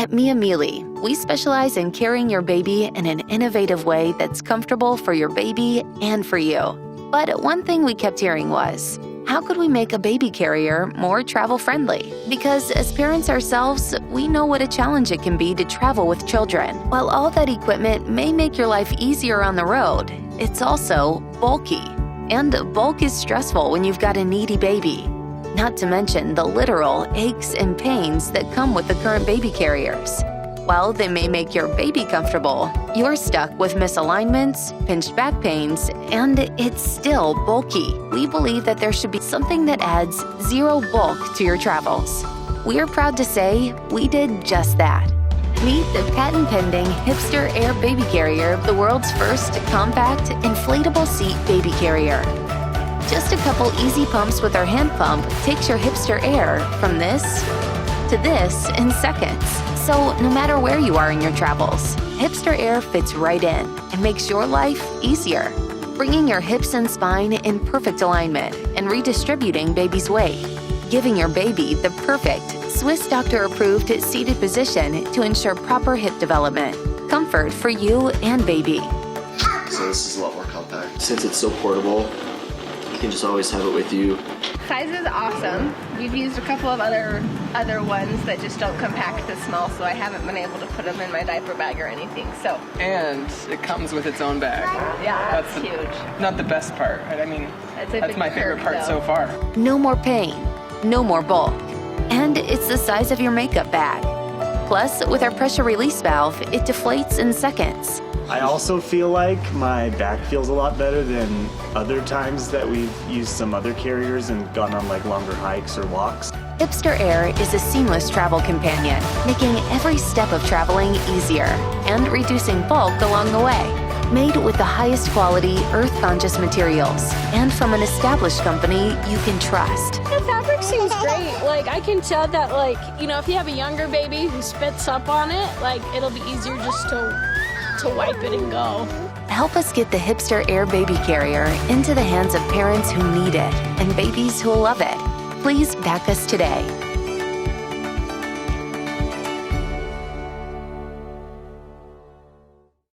At Mia Mealy, we specialize in carrying your baby in an innovative way that's comfortable for your baby and for you. But one thing we kept hearing was, how could we make a baby carrier more travel-friendly? Because as parents ourselves, we know what a challenge it can be to travel with children. While all that equipment may make your life easier on the road, it's also bulky. And bulk is stressful when you've got a needy baby. Not to mention the literal aches and pains that come with the current baby carriers. While they may make your baby comfortable, you're stuck with misalignments, pinched back pains, and it's still bulky. We believe that there should be something that adds zero bulk to your travels. We're proud to say we did just that. Meet the patent-pending HIPSTER Air baby carrier, the world's first compact, inflatable seat baby carrier. Just a couple easy pumps with our hand pump takes your HIPSTER Air from this to this in seconds. So no matter where you are in your travels, HIPSTER Air fits right in and makes your life easier, bringing your hips and spine in perfect alignment and redistributing baby's weight, giving your baby the perfect Swiss doctor-approved seated position to ensure proper hip development, comfort for you and baby. So this is a lot more compact. Since it's so portable, you can just always have it with you. Size is awesome. We've used a couple of other ones that just don't compact this small, so I haven't been able to put them in my diaper bag or anything. So. And it comes with its own bag. Yeah, that's huge. Not the best part. I mean, that's my favorite part so far. No more pain, no more bulk, and it's the size of your makeup bag. Plus, with our pressure release valve, it deflates in seconds. I also feel like my back feels a lot better than other times that we've used some other carriers and gone on like longer hikes or walks. HIPSTER Air is a seamless travel companion, making every step of traveling easier and reducing bulk along the way. Made with the highest quality, earth-conscious materials and from an established company you can trust. The fabric seems great. Like, I can tell that, like, you know, if you have a younger baby who spits up on it, like, it'll be easier just to wipe it and go. Help us get the HIPSTER Air baby carrier into the hands of parents who need it and babies who love it. Please back us today.